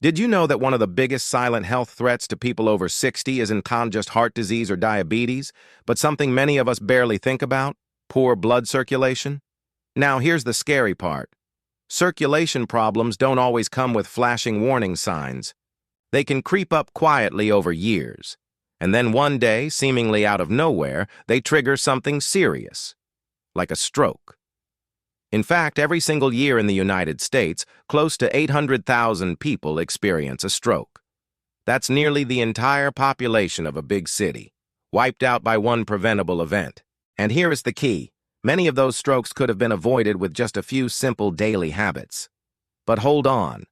Did you know that one of the biggest silent health threats to people over 60 isn't just heart disease or diabetes, but something many of us barely think about? Poor blood circulation? Now, here's the scary part. Circulation problems don't always come with flashing warning signs. They can creep up quietly over years. And then one day, seemingly out of nowhere, they trigger something serious, like a stroke. In fact, every single year in the United States, close to 800,000 people experience a stroke. That's nearly the entire population of a big city, wiped out by one preventable event. And here is the key. Many of those strokes could have been avoided with just a few simple daily habits. But hold on.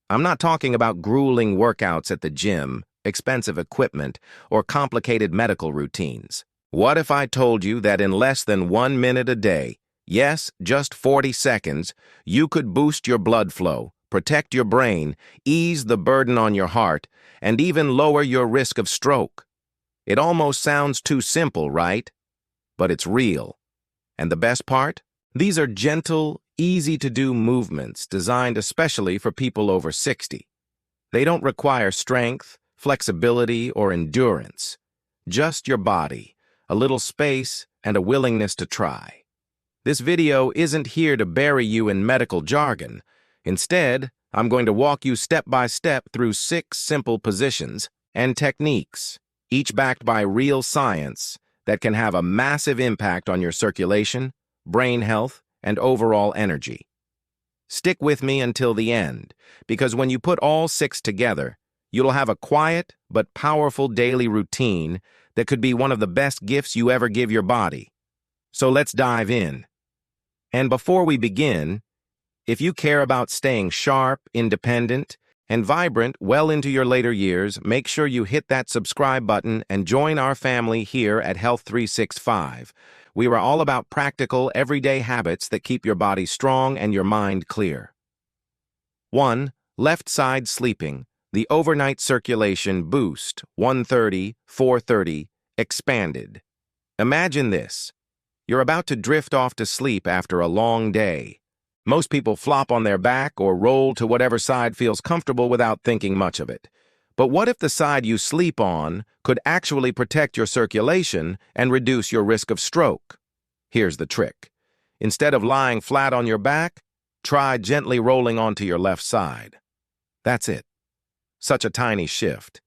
I'm not talking about grueling workouts at the gym, expensive equipment, or complicated medical routines. What if I told you that in less than 1 minute a day, yes, just 40 seconds, you could boost your blood flow, protect your brain, ease the burden on your heart, and even lower your risk of stroke? It almost sounds too simple, right? But it's real. And the best part? These are gentle, easy-to-do movements designed especially for people over 60. They don't require strength, flexibility, or endurance. Just your body, a little space, and a willingness to try. This video isn't here to bury you in medical jargon. Instead, I'm going to walk you step by step through 6 simple positions and techniques, each backed by real science, that can have a massive impact on your circulation, brain health, and overall energy. Stick with me until the end, because when you put all 6 together, you'll have a quiet but powerful daily routine that could be one of the best gifts you ever give your body. So let's dive in. And before we begin, if you care about staying sharp, independent, and vibrant well into your later years, make sure you hit that subscribe button and join our family here at Health 365. We are all about practical, everyday habits that keep your body strong and your mind clear. 1. Left side sleeping. The overnight circulation boost, 1:30, 4:30, expanded. Imagine this. You're about to drift off to sleep after a long day. Most people flop on their back or roll to whatever side feels comfortable without thinking much of it. But what if the side you sleep on could actually protect your circulation and reduce your risk of stroke? Here's the trick. Instead of lying flat on your back, try gently rolling onto your left side. That's it. Such a tiny shift.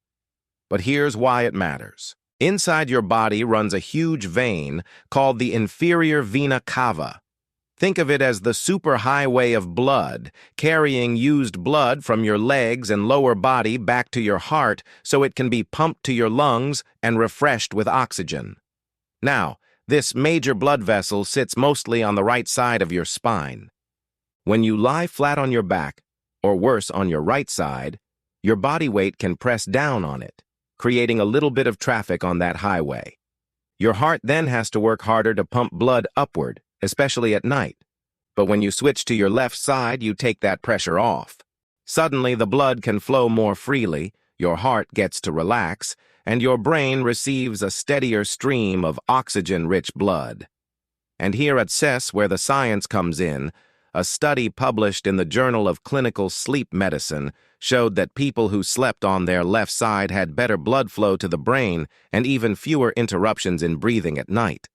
But here's why it matters. Inside your body runs a huge vein called the inferior vena cava. Think of it as the superhighway of blood, carrying used blood from your legs and lower body back to your heart so it can be pumped to your lungs and refreshed with oxygen. Now, this major blood vessel sits mostly on the right side of your spine. When you lie flat on your back, or worse, on your right side, your body weight can press down on it, creating a little bit of traffic on that highway. Your heart then has to work harder to pump blood upward, especially at night. But when you switch to your left side, you take that pressure off. Suddenly, the blood can flow more freely, your heart gets to relax, and your brain receives a steadier stream of oxygen-rich blood. And here at CES, where the science comes in, a study published in the Journal of Clinical Sleep Medicine showed that people who slept on their left side had better blood flow to the brain and even fewer interruptions in breathing at night.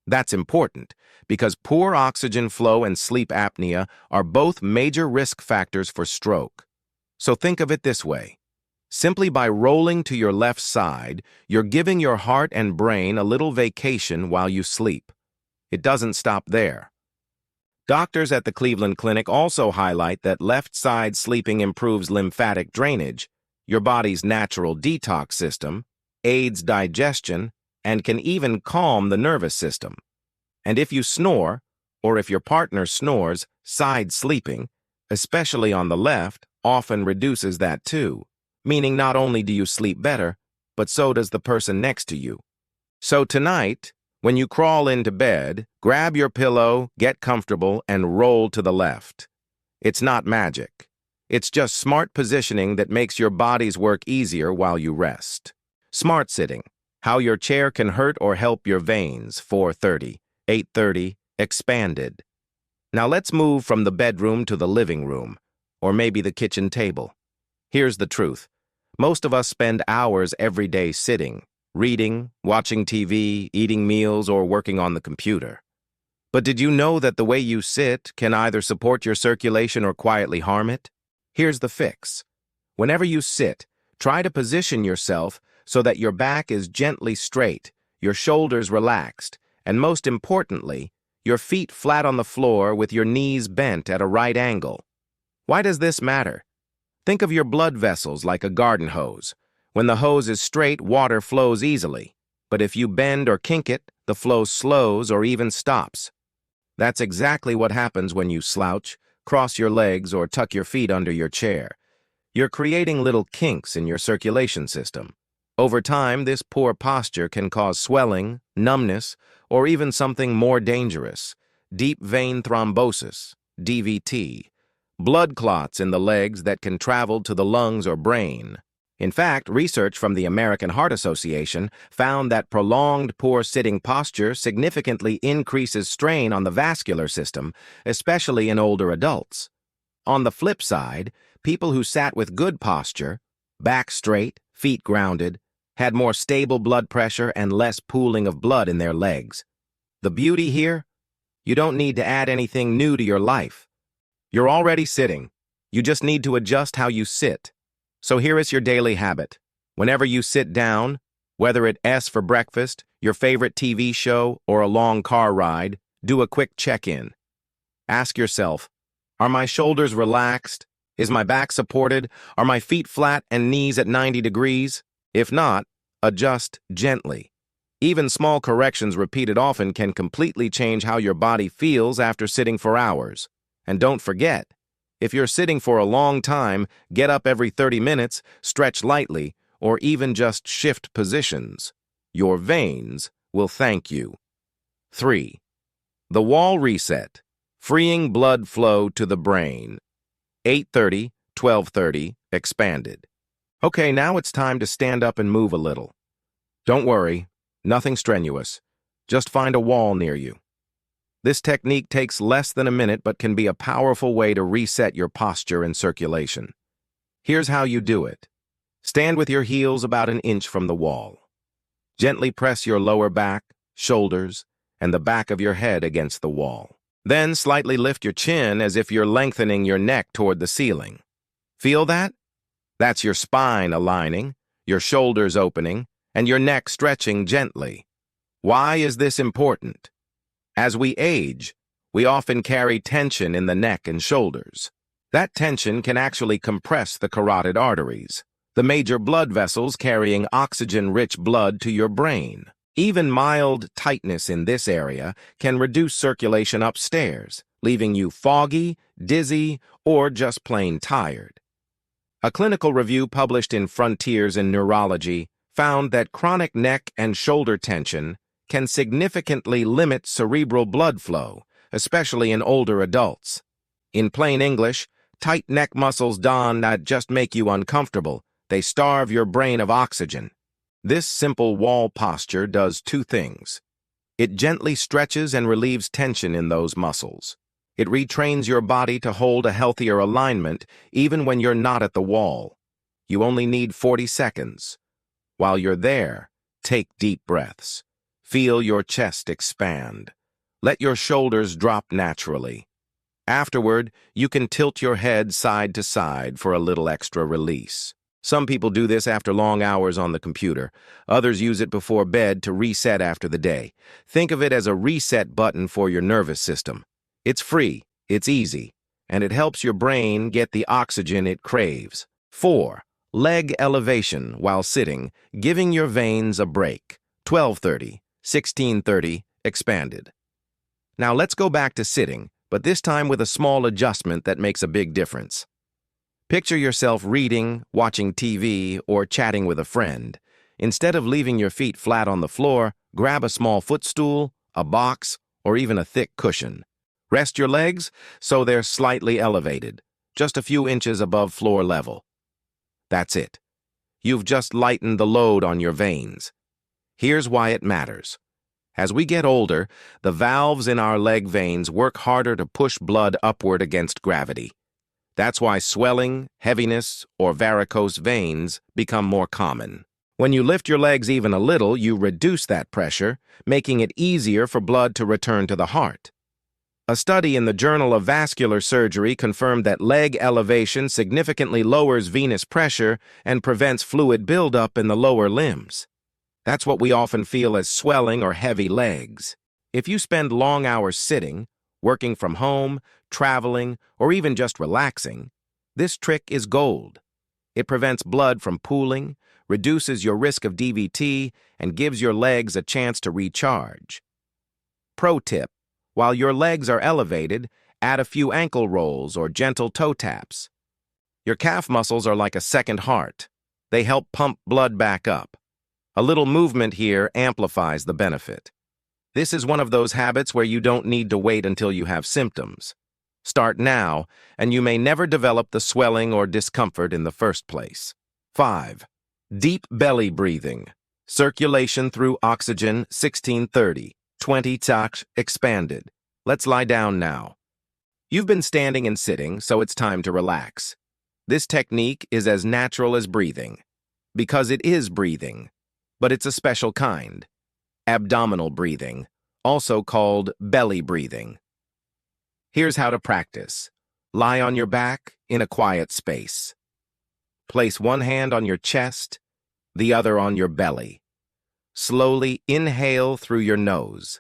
That's important because poor oxygen flow and sleep apnea are both major risk factors for stroke. So think of it this way. Simply by rolling to your left side, you're giving your heart and brain a little vacation while you sleep. It doesn't stop there. Doctors at the Cleveland Clinic also highlight that left side sleeping improves lymphatic drainage, your body's natural detox system, aids digestion, and can even calm the nervous system. And if you snore, or if your partner snores, side sleeping, especially on the left, often reduces that too, meaning not only do you sleep better, but so does the person next to you. So tonight, when you crawl into bed, grab your pillow, get comfortable, and roll to the left. It's not magic. It's just smart positioning that makes your body's work easier while you rest. Smart sitting. How your chair can hurt or help your veins, 4:30, 8:30, expanded. Now let's move from the bedroom to the living room, or maybe the kitchen table. Here's the truth. Most of us spend hours every day sitting, reading, watching TV, eating meals, or working on the computer. But did you know that the way you sit can either support your circulation or quietly harm it? Here's the fix. Whenever you sit, try to position yourself so that your back is gently straight, your shoulders relaxed, and most importantly, your feet flat on the floor with your knees bent at a right angle. Why does this matter? Think of your blood vessels like a garden hose. When the hose is straight, water flows easily. But if you bend or kink it, the flow slows or even stops. That's exactly what happens when you slouch, cross your legs, or tuck your feet under your chair. You're creating little kinks in your circulation system. Over time, this poor posture can cause swelling, numbness, or even something more dangerous, deep vein thrombosis, DVT, blood clots in the legs that can travel to the lungs or brain. In fact, research from the American Heart Association found that prolonged poor sitting posture significantly increases strain on the vascular system, especially in older adults. On the flip side, people who sat with good posture, back straight, feet grounded, had more stable blood pressure and less pooling of blood in their legs. The beauty here? You don't need to add anything new to your life. You're already sitting. You just need to adjust how you sit. So here is your daily habit. Whenever you sit down, whether it's for breakfast, your favorite TV show, or a long car ride, do a quick check-in. Ask yourself, are my shoulders relaxed? Is my back supported? Are my feet flat and knees at 90 degrees? If not, adjust gently. Even small corrections repeated often can completely change how your body feels after sitting for hours. And don't forget, if you're sitting for a long time, get up every 30 minutes, stretch lightly, or even just shift positions. Your veins will thank you. 3. The wall reset, freeing blood flow to the brain. 8:30, 12:30, expanded. Okay, now it's time to stand up and move a little. Don't worry, nothing strenuous. Just find a wall near you. This technique takes less than a minute but can be a powerful way to reset your posture and circulation. Here's how you do it. Stand with your heels about an inch from the wall. Gently press your lower back, shoulders, and the back of your head against the wall. Then slightly lift your chin as if you're lengthening your neck toward the ceiling. Feel that? That's your spine aligning, your shoulders opening, and your neck stretching gently. Why is this important? As we age, we often carry tension in the neck and shoulders. That tension can actually compress the carotid arteries, the major blood vessels carrying oxygen-rich blood to your brain. Even mild tightness in this area can reduce circulation upstairs, leaving you foggy, dizzy, or just plain tired. A clinical review published in Frontiers in Neurology found that chronic neck and shoulder tension can significantly limit cerebral blood flow, especially in older adults. In plain English, tight neck muscles not just make you uncomfortable, they starve your brain of oxygen. This simple wall posture does two things. It gently stretches and relieves tension in those muscles. It retrains your body to hold a healthier alignment even when you're not at the wall. You only need 40 seconds. While you're there, take deep breaths. Feel your chest expand. Let your shoulders drop naturally. Afterward, you can tilt your head side to side for a little extra release. Some people do this after long hours on the computer. Others use it before bed to reset after the day. Think of it as a reset button for your nervous system. It's free, it's easy, and it helps your brain get the oxygen it craves. 4. Leg elevation while sitting, giving your veins a break. 12:30, 16:30, expanded. Now let's go back to sitting, but this time with a small adjustment that makes a big difference. Picture yourself reading, watching TV, or chatting with a friend. Instead of leaving your feet flat on the floor, grab a small footstool, a box, or even a thick cushion. Rest your legs so they're slightly elevated, just a few inches above floor level. That's it. You've just lightened the load on your veins. Here's why it matters. As we get older, the valves in our leg veins work harder to push blood upward against gravity. That's why swelling, heaviness, or varicose veins become more common. When you lift your legs even a little, you reduce that pressure, making it easier for blood to return to the heart. A study in the Journal of Vascular Surgery confirmed that leg elevation significantly lowers venous pressure and prevents fluid buildup in the lower limbs. That's what we often feel as swelling or heavy legs. If you spend long hours sitting, working from home, traveling, or even just relaxing, this trick is gold. It prevents blood from pooling, reduces your risk of DVT, and gives your legs a chance to recharge. Pro tip: while your legs are elevated, add a few ankle rolls or gentle toe taps. Your calf muscles are like a second heart. They help pump blood back up. A little movement here amplifies the benefit. This is one of those habits where you don't need to wait until you have symptoms. Start now, and you may never develop the swelling or discomfort in the first place. 5. Deep belly breathing. Circulation through oxygen 1630. 20 tach expanded. Let's lie down now. You've been standing and sitting, so it's time to relax. This technique is as natural as breathing, because it is breathing, but it's a special kind. Abdominal breathing, also called belly breathing. Here's how to practice. Lie on your back in a quiet space. Place one hand on your chest, the other on your belly. Slowly inhale through your nose.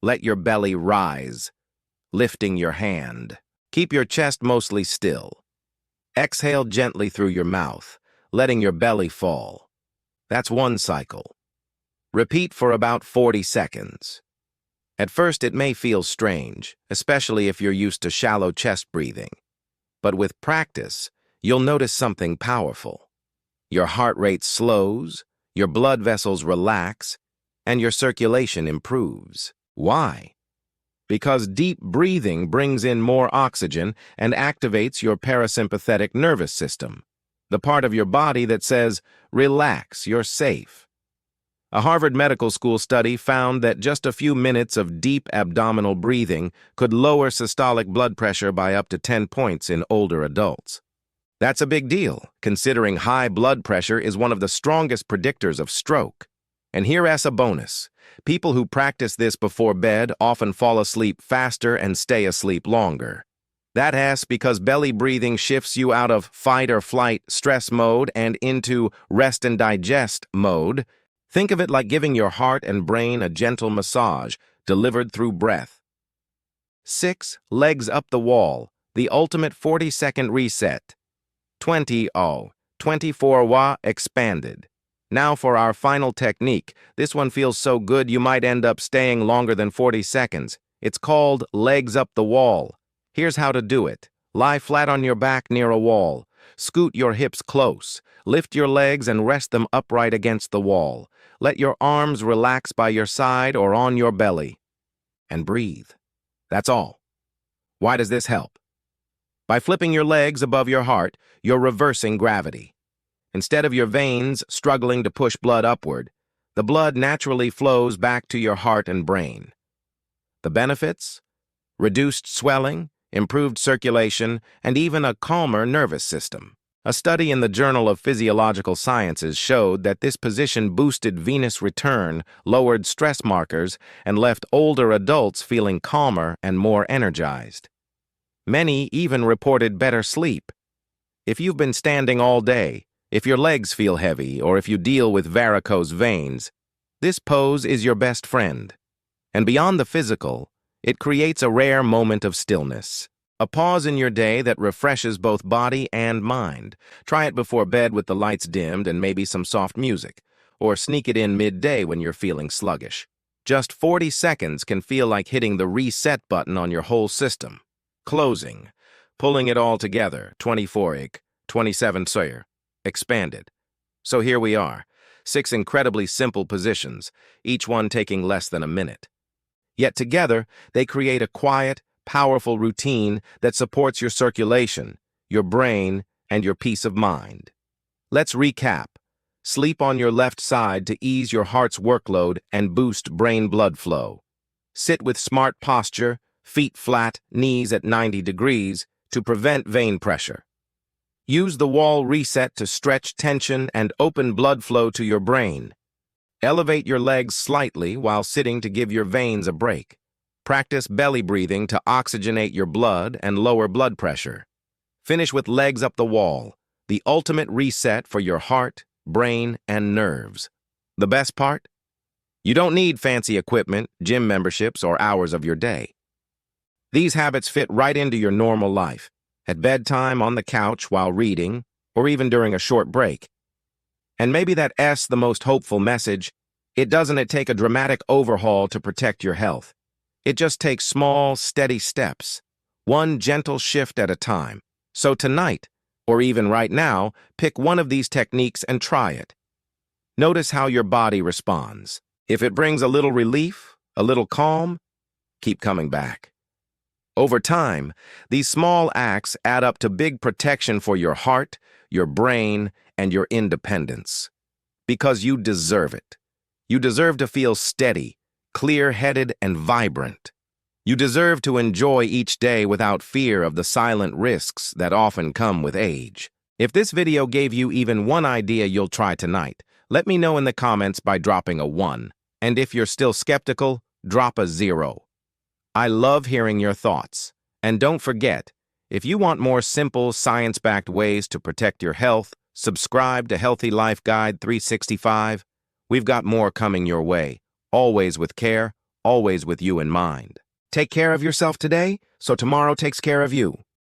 Let your belly rise, lifting your hand. Keep your chest mostly still. Exhale gently through your mouth, letting your belly fall. That's one cycle. Repeat for about 40 seconds. At first, it may feel strange, especially if you're used to shallow chest breathing. But with practice, you'll notice something powerful. Your heart rate slows, your blood vessels relax, and your circulation improves. Why? Because deep breathing brings in more oxygen and activates your parasympathetic nervous system, the part of your body that says, "Relax, you're safe." A Harvard Medical School study found that just a few minutes of deep abdominal breathing could lower systolic blood pressure by up to 10 points in older adults. That's a big deal, considering high blood pressure is one of the strongest predictors of stroke. And here as a bonus, people who practice this before bed often fall asleep faster and stay asleep longer. That's because belly breathing shifts you out of fight or flight stress mode and into rest and digest mode. Think of it like giving your heart and brain a gentle massage delivered through breath. 6. Legs up the wall, the ultimate 40-second reset. 24 wa expanded. Now for our final technique. This one feels so good you might end up staying longer than 40 seconds. It's called legs up the wall. Here's how to do it. Lie flat on your back near a wall. Scoot your hips close. Lift your legs and rest them upright against the wall. Let your arms relax by your side or on your belly. And breathe. That's all. Why does this help? By flipping your legs above your heart, you're reversing gravity. Instead of your veins struggling to push blood upward, the blood naturally flows back to your heart and brain. The benefits? Reduced swelling, improved circulation, and even a calmer nervous system. A study in the Journal of Physiological Sciences showed that this position boosted venous return, lowered stress markers, and left older adults feeling calmer and more energized. Many even reported better sleep. If you've been standing all day, if your legs feel heavy, or if you deal with varicose veins, this pose is your best friend. And beyond the physical, it creates a rare moment of stillness. A pause in your day that refreshes both body and mind. Try it before bed with the lights dimmed and maybe some soft music, or sneak it in midday when you're feeling sluggish. Just 40 seconds can feel like hitting the reset button on your whole system. Closing. Pulling it all together. 27 Sawyer. Expanded. So here we are. 6 incredibly simple positions, each one taking less than a minute. Yet together, they create a quiet, powerful routine that supports your circulation, your brain, and your peace of mind. Let's recap. Sleep on your left side to ease your heart's workload and boost brain blood flow. Sit with smart posture, feet flat, knees at 90 degrees, to prevent vein pressure. Use the wall reset to stretch tension and open blood flow to your brain. Elevate your legs slightly while sitting to give your veins a break. Practice belly breathing to oxygenate your blood and lower blood pressure. Finish with legs up the wall, the ultimate reset for your heart, brain, and nerves. The best part? You don't need fancy equipment, gym memberships, or hours of your day. These habits fit right into your normal life, at bedtime, on the couch, while reading, or even during a short break. And maybe that's the most hopeful message. It doesn't take a dramatic overhaul to protect your health. It just takes small, steady steps, one gentle shift at a time. So tonight, or even right now, pick one of these techniques and try it. Notice how your body responds. If it brings a little relief, a little calm, keep coming back. Over time, these small acts add up to big protection for your heart, your brain, and your independence. Because you deserve it. You deserve to feel steady, clear-headed, and vibrant. You deserve to enjoy each day without fear of the silent risks that often come with age. If this video gave you even one idea you'll try tonight, let me know in the comments by dropping a 1. And if you're still skeptical, drop a 0. I love hearing your thoughts. And don't forget, if you want more simple, science-backed ways to protect your health, subscribe to Healthy Life Guide 365. We've got more coming your way, always with care, always with you in mind. Take care of yourself today, so tomorrow takes care of you.